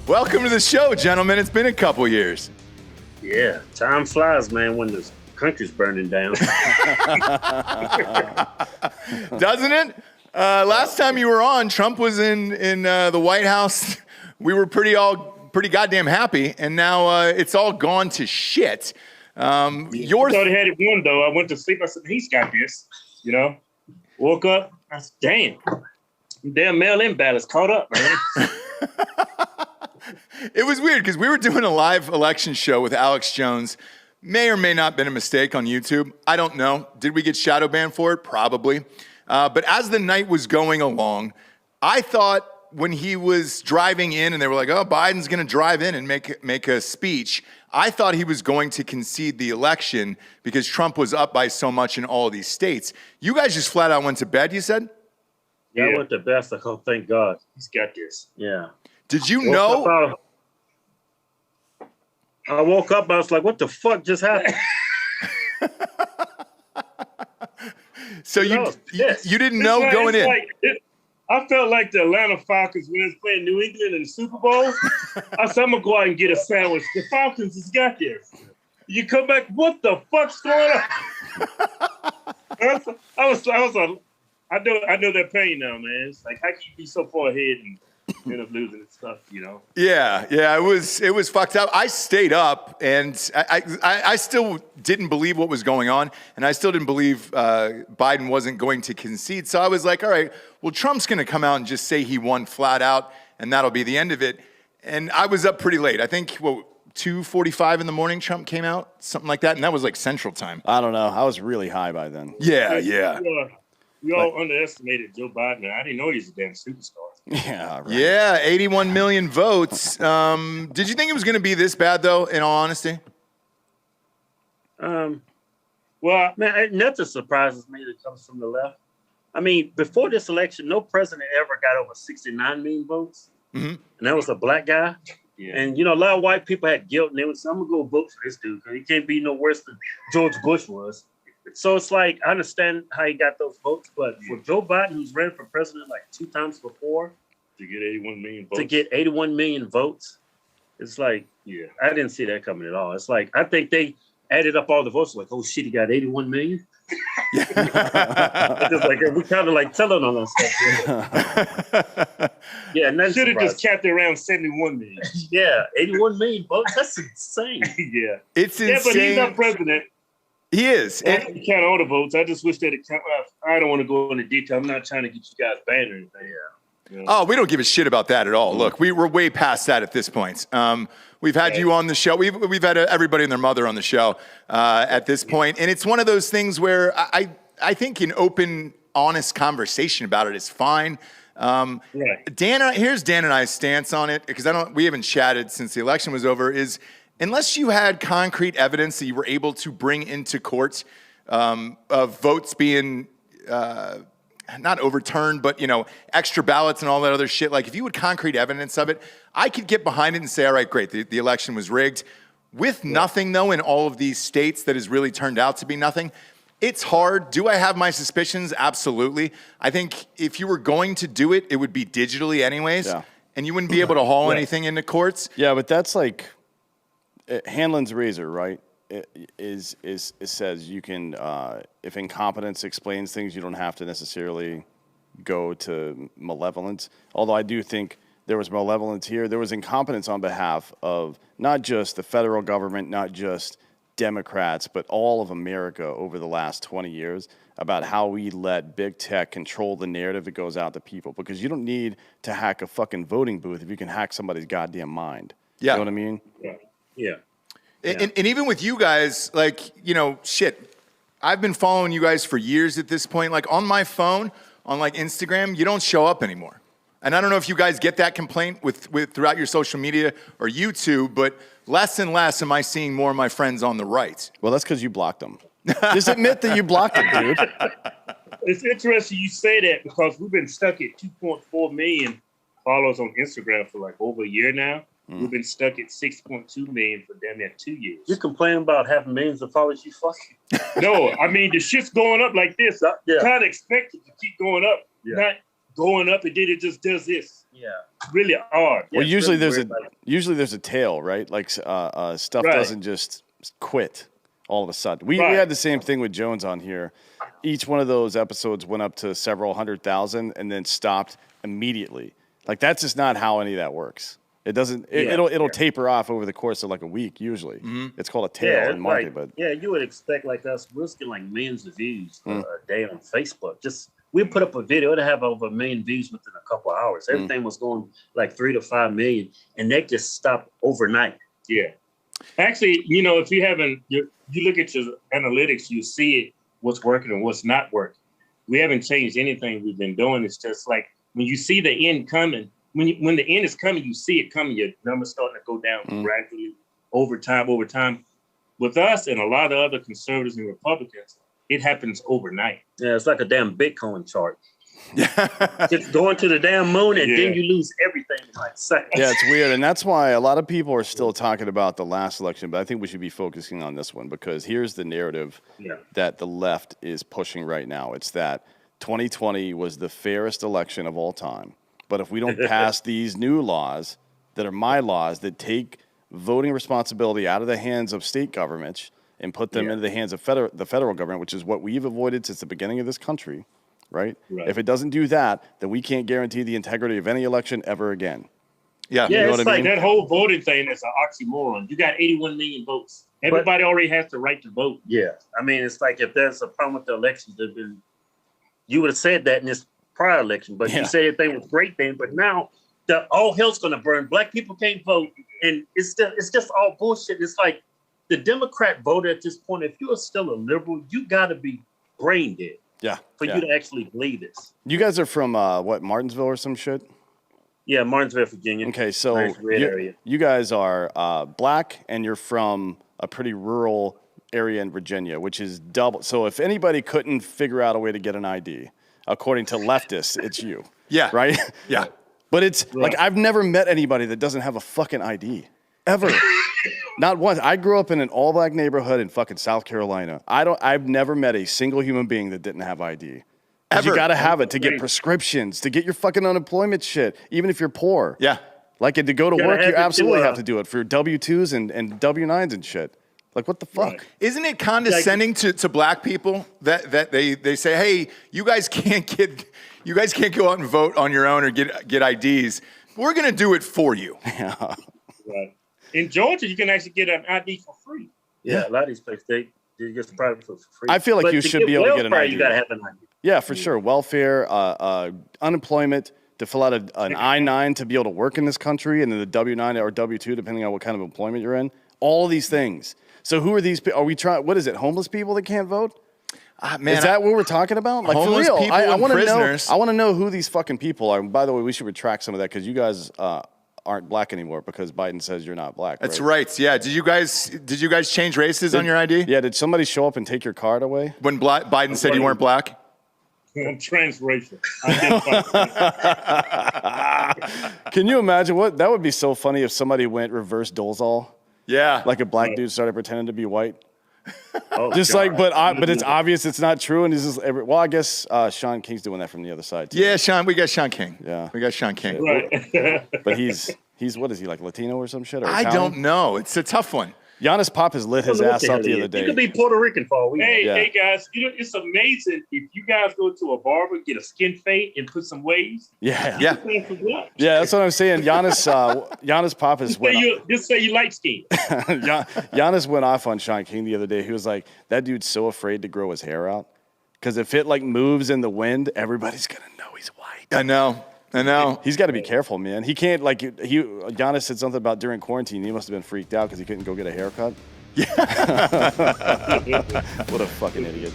Welcome to the show, gentlemen. It's been a couple years. Yeah, time flies, man, when the country's burning down. Doesn't it? Last time you were on, Trump was in the White House. We were pretty goddamn happy, and now it's all gone to shit. I thought he had it won, though. I went to sleep. I said, he's got this. Woke up. I said, damn mail-in ballots caught up, man. It was weird because we were doing a live election show with Alex Jones. May or may not have been a mistake on YouTube. I don't know. Did we get shadow banned for it? Probably. But as the night was going along, I thought when he was driving in and they were like, oh, Biden's going to drive in and make a speech, I thought he was going to concede the election because Trump was up by so much in all of these states. You guys just flat out went to bed, you said? Yeah, I went to bed. I oh, thank God. He's got this. Yeah. Did you know? I woke up, I was like, what the fuck just happened? So you didn't know going in? I felt like the Atlanta Falcons when they was playing New England in the Super Bowl. I said, I'm going to go out and get a sandwich. The Falcons has got this. You come back, what the fuck's going on? I was like, I know that pain now, man. It's like, how can you be so far ahead and end up losing and stuff, Yeah, it was fucked up. I stayed up, and I still didn't believe what was going on, and I still didn't believe Biden wasn't going to concede. So I was like, all right, well, Trump's going to come out and just say he won flat out, and that'll be the end of it. And I was up pretty late. I think, 2:45 in the morning, Trump came out, something like that, and that was like Central Time. I don't know. I was really high by then. Yeah. We all underestimated Joe Biden. I didn't know he was a damn superstar. Yeah, right. Yeah, 81 million votes. Did you think it was going to be this bad, though, in all honesty? Well, man, nothing surprises me that comes from the left. I mean, before this election, no president ever got over 69 million votes. Mm-hmm. And that was a black guy. Yeah. And, a lot of white people had guilt, and they would say, I'm going to go vote for this dude because he can't be no worse than George Bush was. So it's like, I understand how he got those votes, but for Joe Biden, who's ran for president like 2 times before, to get 81 million votes, it's like, I didn't see that coming at all. It's like, I think they added up all the votes, like, oh shit, he got 81 million. It's like, we kind of like telling on us. Yeah, and should have just capped it around 71 million. Yeah, 81 million votes. That's insane. Yeah, it's insane. Yeah, but he's not president. He is. You count all the votes. I just wish that it count. I don't want to go into detail. I'm not trying to get you guys banned or anything. Yeah. Oh, we don't give a shit about that at all. Look, we're way past that at this point. We've had you on the show. We've had everybody and their mother on the show at this point, and it's one of those things where I think an open, honest conversation about it is fine. Here's Dan and I's stance on it because we haven't chatted since the election was over. Is unless you had concrete evidence that you were able to bring into court of votes being not overturned, but, extra ballots and all that other shit, like if you had concrete evidence of it, I could get behind it and say, all right, great, the election was rigged. With nothing, though, in all of these states that has really turned out to be nothing, it's hard. Do I have my suspicions? Absolutely. I think if you were going to do it, it would be digitally anyways, and you wouldn't be able to haul anything into courts. Yeah, but that's like Hanlon's razor, right? It says you can, if incompetence explains things, you don't have to necessarily go to malevolence. Although I do think there was malevolence here. There was incompetence on behalf of not just the federal government, not just Democrats, but all of America over the last 20 years about how we let big tech control the narrative that goes out to people. Because you don't need to hack a fucking voting booth if you can hack somebody's goddamn mind. Yeah. You know what I mean? Yeah. And even with you guys, like, shit, I've been following you guys for years at this point. Like on my phone, on like Instagram, you don't show up anymore. And I don't know if you guys get that complaint with throughout your social media or YouTube, but less and less am I seeing more of my friends on the right. Well, that's because you blocked them. Just admit that you blocked them, dude. It's interesting you say that because we've been stuck at 2.4 million followers on Instagram for like over a year now. We've been stuck at 6.2 million for damn near 2 years. You complain about having millions of followers, you fucking. No, I mean, the shit's going up like this. Kind of expect it to keep going up. Not going up, and then it just does this. Yeah. Really hard. Well, it's usually really there's weird, there's a tail, right? Like stuff Right. doesn't just quit all of a sudden. We Right. had the same thing with Jones on here. Each one of those episodes went up to several 100,000 and then stopped immediately. Like that's just not how any of that works. It doesn't. It'll taper off over the course of like a week. Usually, it's called a tail in market. But you would expect like us. We're getting like millions of views a day on Facebook. Just we put up a video to have over 1 million views within a couple of hours. Everything was going like 3 to 5 million, and they just stopped overnight. Yeah. Actually, if you haven't, you look at your analytics, you see it, what's working and what's not working. We haven't changed anything we've been doing. It's just like when you see the end coming, when the end is coming, you see it coming, your numbers starting to go down gradually over time. With us and a lot of other conservatives and Republicans, it happens overnight. Yeah, it's like a damn Bitcoin chart. Just going to the damn moon, and then you lose everything in like seconds. yeah, it's weird, and that's why a lot of people are still talking about the last election. But I think we should be focusing on this one because here's the narrative that the left is pushing right now. It's that 2020 was the fairest election of all time. But if we don't pass these new laws that are my laws that take voting responsibility out of the hands of state governments and put them into the hands of the federal government, which is what we've avoided since the beginning of this country, right? If it doesn't do that, then we can't guarantee the integrity of any election ever again. Yeah, Yeah, You know it's what I like mean? That whole voting thing is an oxymoron. You got 81 million votes. Everybody already has the right to vote. Yeah, I mean, it's like if there's a problem with the elections, you would have said that in this prior election, but you said everything was great then. But now, all hell's going to burn. Black people can't vote, and it's just all bullshit. It's like the Democrat voter at this point. If you are still a liberal, you got to be brain dead. Yeah. For you to actually believe this. You guys are from Martinsville or some shit? Yeah, Martinsville, Virginia. Okay, so nice red area. You guys are black, and you're from a pretty rural area in Virginia, which is double. So if anybody couldn't figure out a way to get an ID, according to leftists, it's you. Yeah. Right? Yeah. But it's like I've never met anybody that doesn't have a fucking ID. Ever. Not once. I grew up in an all-black neighborhood in fucking South Carolina. I've never met a single human being that didn't have ID. Ever. You got to have it to get prescriptions, to get your fucking unemployment shit, even if you're poor. Yeah. Like to go to work, you have it absolutely to, have to do it for W-2s and W-9s and shit. Like, what the fuck? Right. Isn't it condescending to black people that they say, hey, you guys can't go out and vote on your own or get IDs. We're gonna do it for you. Yeah. Right. In Georgia, you can actually get an ID for free. Yeah, a lot of these places, they get the private for free. I feel like But you to should be able to get an welfare, ID. You got to have an ID. Yeah, for sure. Welfare, unemployment, to fill out an I-9 to be able to work in this country, and then the W-9 or W-2, depending on what kind of employment you're in. All these things. So who are these people? Are we trying? What is it? Homeless people that can't vote? Man, is that what we're talking about? Like for homeless real? people I and want to know. prisoners. I want to know who these fucking people are. And by the way, we should retract some of that because you guys aren't black anymore because Biden says you're not black. That's right. Yeah. Did you guys change races on your ID? Yeah. Did somebody show up and take your card away? When Biden said you weren't black? I'm transracial. Can you imagine what that would be so funny if somebody went reverse Dolezal? Yeah. Like a black dude started pretending to be white. Oh, Just God. like, but it's obvious it's not true, and he's just well, I guess Sean King's doing that from the other side too. Yeah, Sean. We got Sean King. Yeah. We got Sean King. Right. But he's what is he, like Latino or some shit? Or I Italian? don't know. It's a tough one. Giannis Pop has lit his ass up the other He day. could be Puerto Rican for all we know. Hey guys, it's amazing if you guys go to a barber, get a skin fade, and put some waves. Yeah, Yeah. yeah. That's what I'm saying. Giannis Pop has Just say you light skin. Giannis went off on Sean King the other day. He was like, that dude's so afraid to grow his hair out because if it like moves in the wind, everybody's gonna know he's white. I know. He's got to be careful, man. He can't Giannis said something about during quarantine. He must have been freaked out because he couldn't go get a haircut. Yeah. What a fucking idiot.